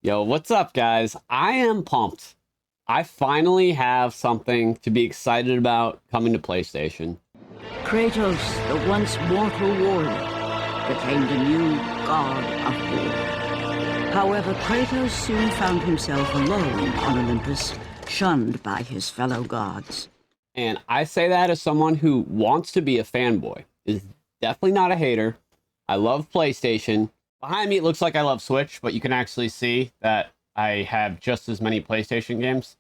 Yo, what's up, guys? I am pumped. I finally have something to be excited about coming to PlayStation. Kratos, the once mortal warrior, became the new god of war. However, Kratos soon found himself alone on Olympus, shunned by his fellow gods. And I say that as someone who wants to be a fanboy, is definitely not a hater. I love PlayStation. Behind me, it looks like I love Switch, but you can actually see that I have just as many PlayStation games.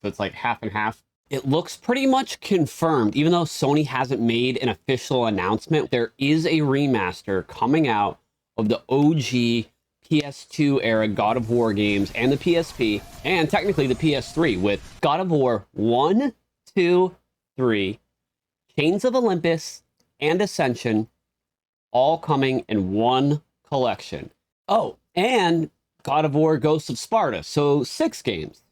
So it's like half and half. It looks pretty much confirmed, even though Sony hasn't made an official announcement. There is a remaster coming out of the OG PS2 era God of War games and the PSP, and technically the PS3, with God of War 1, 2, 3, Chains of Olympus, and Ascension, all coming in one collection. Oh, and God of War Ghosts of Sparta, so 6 games.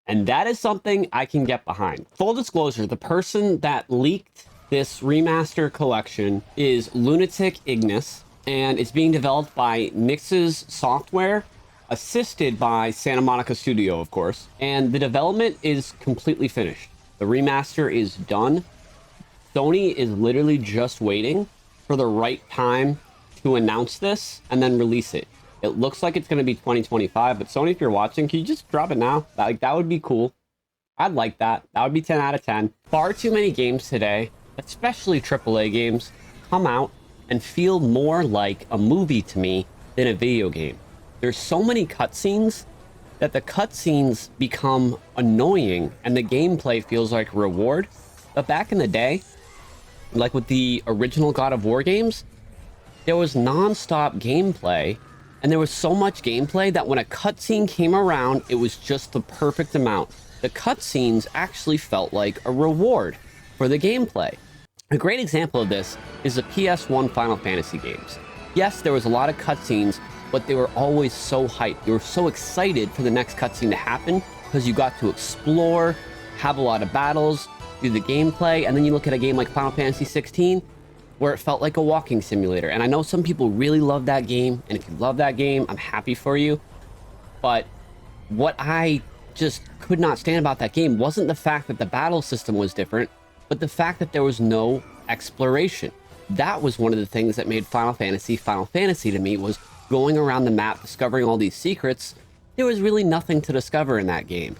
And that is something I can get behind. Full disclosure, the person that leaked this remaster collection is Lunatic Ignis, and it's being developed by Nix's Software, assisted by Santa Monica Studio, of course. And the development is completely finished. The remaster is done. Sony is literally just waiting for the right time to announce this and then release it. It looks like it's going to be 2025, but Sony, if you're watching, can you just drop it now? That would be cool. I'd like that. That would be 10 out of 10. Far too many games today, especially AAA games, come out and feel more like a movie to me than a video game. There's so many cutscenes that the cutscenes become annoying and the gameplay feels like a reward. But back in the day, like with the original God of War games, there was non-stop gameplay, and there was so much gameplay that when a cutscene came around, it was just the perfect amount. The cutscenes actually felt like a reward for the gameplay. A great example of this is the PS1 Final Fantasy games. Yes, there was a lot of cutscenes, but they were always so hyped. You were so excited for the next cutscene to happen because you got to explore, have a lot of battles, do the gameplay, and then you look at a game like Final Fantasy 16, where it felt like a walking simulator. And I know some people really love that game, and if you love that game, I'm happy for you. But what I just could not stand about that game wasn't the fact that the battle system was different, but the fact that there was no exploration. That was one of the things that made Final Fantasy to me, was going around the map, discovering all these secrets. There was really nothing to discover in that game.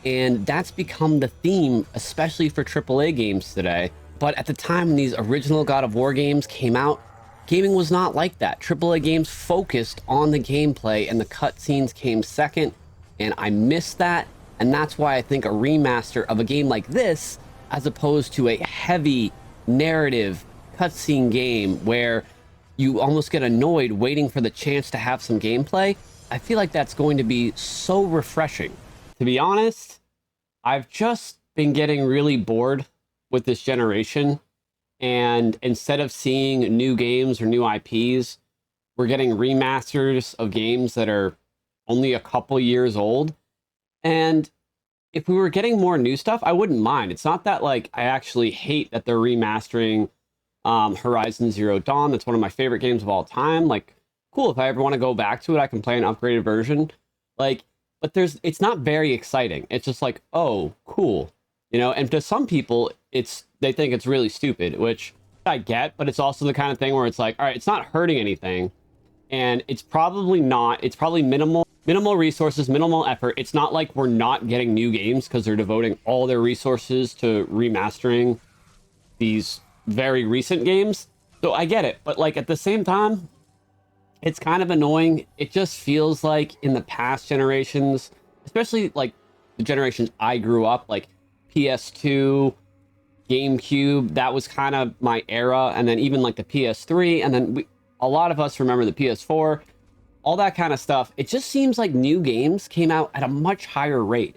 And that's become the theme, especially for AAA games today. But at the time when these original God of War games came out, gaming was not like that. AAA games focused on the gameplay and the cutscenes came second, and I missed that. And that's why I think a remaster of a game like this, as opposed to a heavy narrative cutscene game where you almost get annoyed waiting for the chance to have some gameplay, I feel like that's going to be so refreshing. To be honest, I've just been getting really bored with this generation, and instead of seeing new games or new IPs, we're getting remasters of games that are only a couple years old. And if we were getting more new stuff, I wouldn't mind. It's not that like I actually hate that they're remastering Horizon Zero Dawn. That's one of my favorite games of all time. Like, cool, if I ever want to go back to it, I can play an upgraded version. Like, but it's not very exciting. It's just like, oh, cool. You know, and to some people, they think it's really stupid, which I get, but it's also the kind of thing where it's like, all right, it's not hurting anything, and it's probably minimal resources, minimal effort. It's not like we're not getting new games because they're devoting all their resources to remastering these very recent games. So I get it, but like at the same time, it's kind of annoying. It just feels like in the past generations, especially like the generations I grew up, like PS2, GameCube, that was kind of my era, and then even like the PS3, and then a lot of us remember the PS4, all that kind of stuff. It just seems like new games came out at a much higher rate,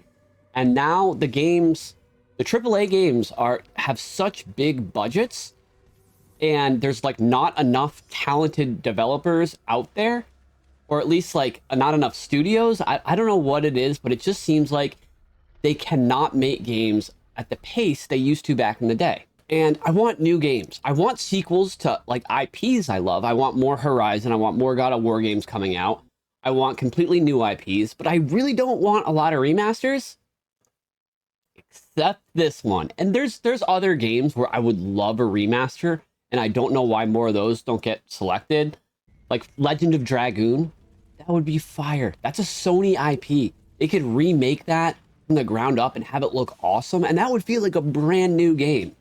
and now the AAA games have such big budgets, and there's like not enough talented developers out there, or at least like not enough studios. I don't know what it is, but it just seems like they cannot make games at the pace they used to back in the day. And I want new games. I want sequels to like IPs I love. I want more Horizon. I want more God of War games coming out. I want completely new IPs, but I really don't want a lot of remasters, except this one. And there's other games where I would love a remaster, and I don't know why more of those don't get selected. Like Legend of Dragoon, that would be fire. That's a Sony IP. They could remake that from the ground up and have it look awesome, and that would feel like a brand new game.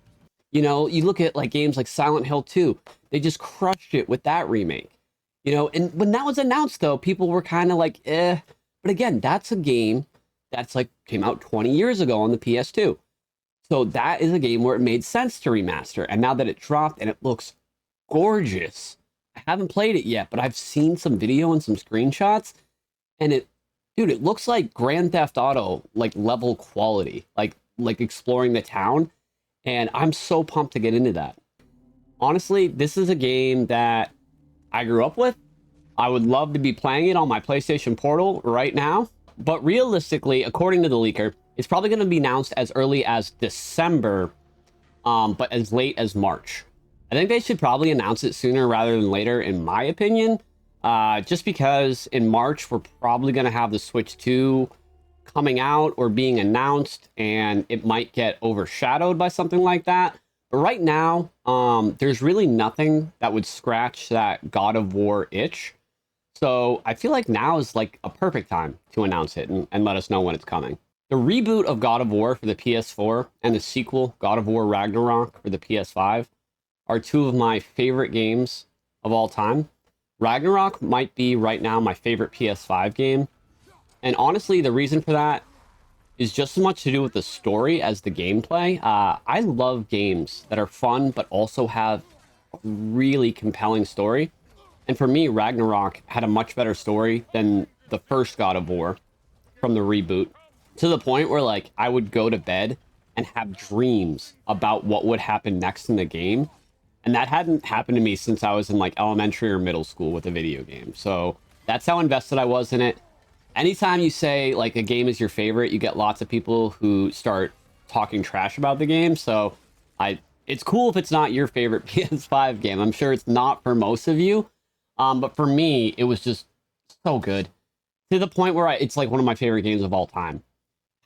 You know, you look at like games like Silent Hill 2, they just crushed it with that remake. You know, and when that was announced though, people were kind of like, eh. But again, that's a game that's like came out 20 years ago on the PS2. So that is a game where it made sense to remaster. And now that it dropped and it looks gorgeous, I haven't played it yet, but I've seen some video and some screenshots, and dude, it looks like Grand Theft Auto, like level quality, like exploring the town. And I'm so pumped to get into that. Honestly, this is a game that I grew up with. I would love to be playing it on my PlayStation Portal right now. But realistically, according to the leaker, it's probably going to be announced as early as December, but as late as March. I think they should probably announce it sooner rather than later, in my opinion. Just because in March, we're probably going to have the Switch 2 coming out or being announced, and it might get overshadowed by something like that. But right now, there's really nothing that would scratch that God of War itch. So I feel like now is like a perfect time to announce it and let us know when it's coming. The reboot of God of War for the PS4 and the sequel, God of War Ragnarok for the PS5, are two of my favorite games of all time. Ragnarok might be right now my favorite PS5 game. And honestly, the reason for that is just as much to do with the story as the gameplay. I love games that are fun, but also have a really compelling story. And for me, Ragnarok had a much better story than the first God of War from the reboot, to the point where like I would go to bed and have dreams about what would happen next in the game. And that hadn't happened to me since I was in like elementary or middle school with a video game. So that's how invested I was in it. Anytime you say like a game is your favorite, you get lots of people who start talking trash about the game. So it's cool if it's not your favorite PS5 game. I'm sure it's not for most of you. But for me, it was just so good, to the point where it's like one of my favorite games of all time.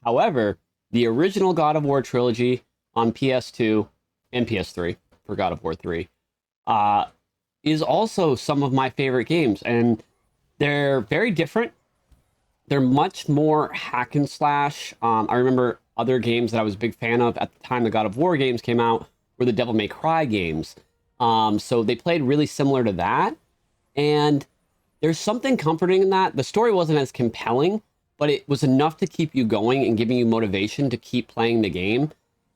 However, the original God of War trilogy on PS2 and PS3 for God of War 3 is also some of my favorite games. And they're very different. They're much more hack and slash. I remember other games that I was a big fan of at the time the God of War games came out were the Devil May Cry games. So they played really similar to that. And there's something comforting in that. The story wasn't as compelling, but it was enough to keep you going and giving you motivation to keep playing the game.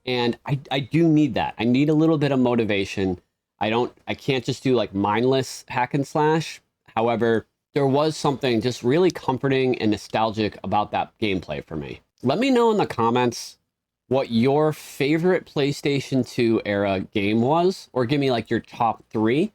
And I do need that. I need a little bit of motivation. I can't just do like mindless hack and slash. However, there was something just really comforting and nostalgic about that gameplay for me. Let me know in the comments what your favorite PlayStation 2 era game was, or give me like your top 3.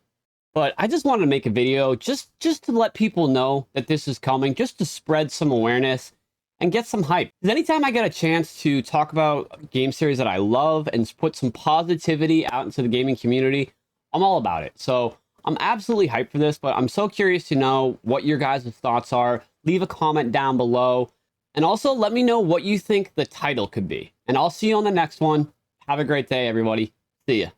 But I just wanted to make a video just to let people know that this is coming, just to spread some awareness and get some hype. Because anytime I get a chance to talk about game series that I love and put some positivity out into the gaming community, I'm all about it. So I'm absolutely hyped for this, but I'm so curious to know what your guys' thoughts are. Leave a comment down below. And also let me know what you think the title could be. And I'll see you on the next one. Have a great day, everybody. See ya.